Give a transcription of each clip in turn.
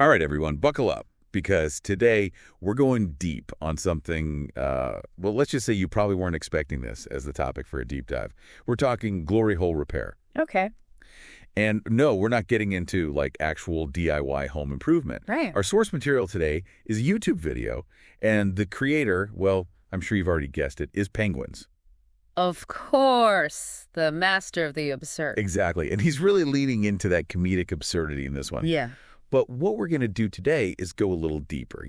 All right, everyone, buckle up, because today we're going deep on something, well, let's just say you probably weren't expecting this as the topic for a deep dive. We're talking glory hole repair. Okay. And no, we're not getting into, like, actual DIY home improvement. Right. Our source material today is a YouTube video, and the creator, well, I'm sure you've already guessed it, is Penguins. Of course. The master of the absurd. Exactly, and he's really leaning into that comedic absurdity in this one. Yeah. But what we're going to do today is go a little deeper,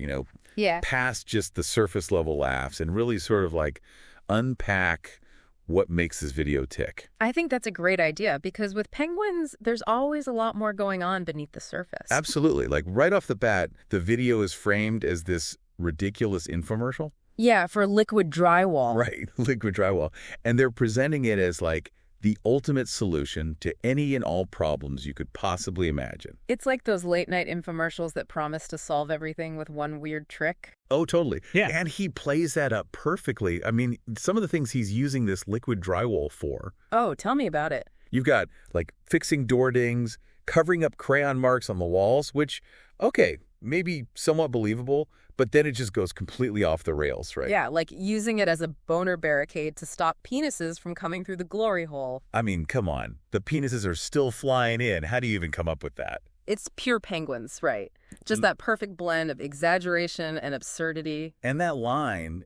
Yeah. past just the surface level laughs and really sort of like unpack what makes this video tick. I think that's a great idea because with penguins, there's always a lot more going on beneath the surface. Absolutely. Like right off the bat, the video is framed as this ridiculous infomercial. Yeah, for liquid drywall. Right, liquid drywall. And they're presenting it as like the ultimate solution to any and all problems you could possibly imagine. It's like those late night infomercials that promise to solve everything with one weird trick. Oh, totally. Yeah. And he plays that up perfectly. I mean, some of the things he's using this liquid drywall for. Oh, tell me about it. You've got, like, fixing door dings, covering up crayon marks on the walls, which, okay, maybe somewhat believable, but then it just goes completely off the rails, right? Yeah, like using it as a boner barricade to stop penises from coming through the glory hole. I mean, come on. The penises are still flying in. How do you even come up with that? It's pure penguins, right? Just that perfect blend of exaggeration and absurdity. And that line,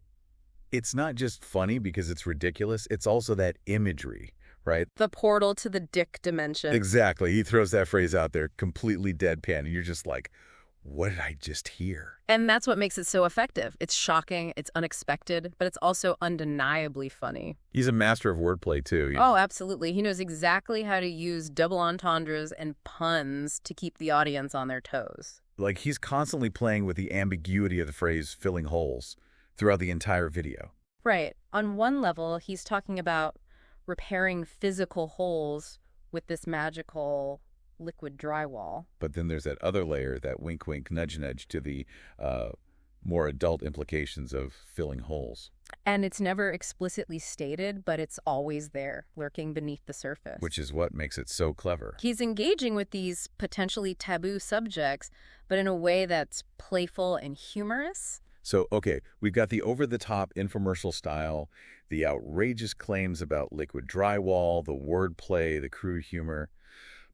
it's not just funny because it's ridiculous. It's also that imagery, right? The portal to the dick dimension. Exactly. He throws that phrase out there completely deadpan, and you're just like, what did I just hear? And that's what makes it so effective. It's shocking, it's unexpected, but it's also undeniably funny. He's a master of wordplay, too. Oh, absolutely. He knows exactly how to use double entendres and puns to keep the audience on their toes. Like, he's constantly playing with the ambiguity of the phrase filling holes throughout the entire video. Right. On one level, he's talking about repairing physical holes with this magical liquid drywall. But then there's that other layer, that wink, wink, nudge, nudge to the more adult implications of filling holes. And it's never explicitly stated, but it's always there, lurking beneath the surface. Which is what makes it so clever. He's engaging with these potentially taboo subjects, but in a way that's playful and humorous. So, okay, we've got the over-the-top infomercial style, the outrageous claims about liquid drywall, the wordplay, the crude humor.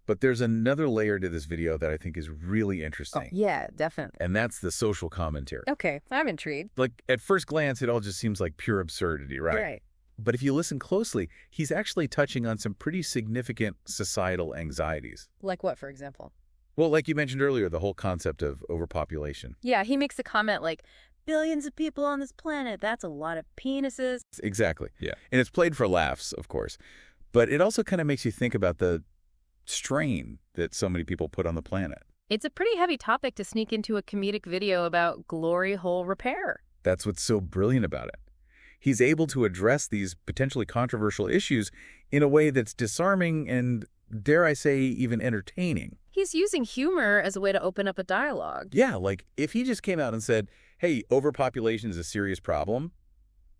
But there's another layer to this video that I think is really interesting. Yeah, definitely. And that's the social commentary. Okay, I'm intrigued. Like, at first glance, it all just seems like pure absurdity, right? Right. But if you listen closely, he's actually touching on some pretty significant societal anxieties. Like what, for example? Well, like you mentioned earlier, the whole concept of overpopulation. Yeah, he makes a comment like, billions of people on this planet, that's a lot of penises. Exactly. Yeah. And it's played for laughs, of course. But it also kind of makes you think about the strain that so many people put on the planet. It's a pretty heavy topic to sneak into a comedic video about glory hole repair. That's what's so brilliant about it. He's able to address these potentially controversial issues in a way that's disarming and, dare I say, even entertaining. He's using humor as a way to open up a dialogue. Yeah, like if he just came out and said, hey, overpopulation is a serious problem,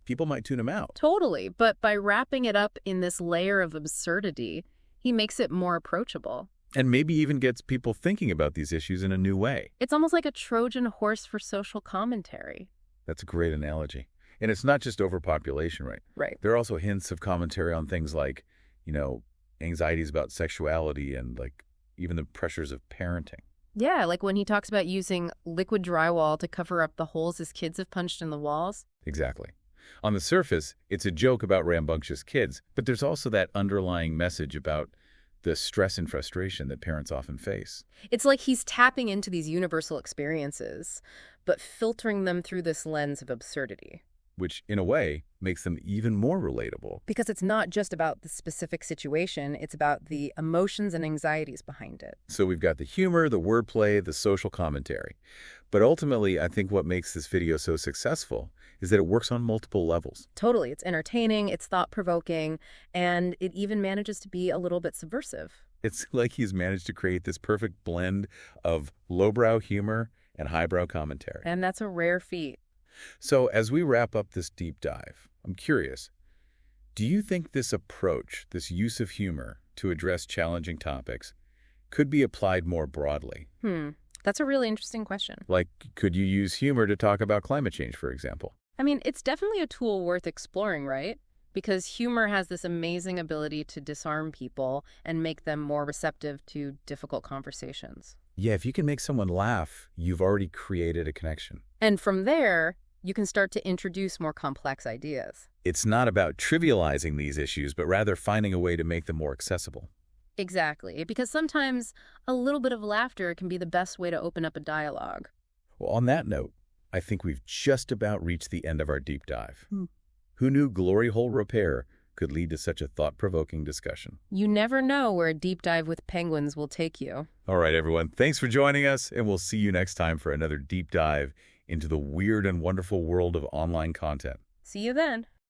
people might tune him out. Totally, but by wrapping it up in this layer of absurdity, he makes it more approachable. And maybe even gets people thinking about these issues in a new way. It's almost like a Trojan horse for social commentary. That's a great analogy. And it's not just overpopulation, right? Right. There are also hints of commentary on things like, anxieties about sexuality and, like, even the pressures of parenting. Yeah, like when he talks about using liquid drywall to cover up the holes his kids have punched in the walls. Exactly. On the surface, it's a joke about rambunctious kids, but there's also that underlying message about the stress and frustration that parents often face. It's like he's tapping into these universal experiences, but filtering them through this lens of absurdity. Which, in a way, makes them even more relatable. Because it's not just about the specific situation, it's about the emotions and anxieties behind it. So we've got the humor, the wordplay, the social commentary. But ultimately, I think what makes this video so successful is that it works on multiple levels. Totally. It's entertaining, it's thought-provoking, and it even manages to be a little bit subversive. It's like he's managed to create this perfect blend of lowbrow humor and highbrow commentary. And that's a rare feat. So as we wrap up this deep dive, I'm curious, do you think this approach, this use of humor to address challenging topics, could be applied more broadly? That's a really interesting question. Like, could you use humor to talk about climate change, for example? I mean, it's definitely a tool worth exploring, right? Because humor has this amazing ability to disarm people and make them more receptive to difficult conversations. Yeah, if you can make someone laugh, you've already created a connection. And from there, you can start to introduce more complex ideas. It's not about trivializing these issues, but rather finding a way to make them more accessible. Exactly, because sometimes a little bit of laughter can be the best way to open up a dialogue. Well, on that note, I think we've just about reached the end of our deep dive. Hmm. Who knew glory hole repair could lead to such a thought-provoking discussion? You never know where a deep dive with penguins will take you. All right, everyone, thanks for joining us, and we'll see you next time for another deep dive into the weird and wonderful world of online content. See you then.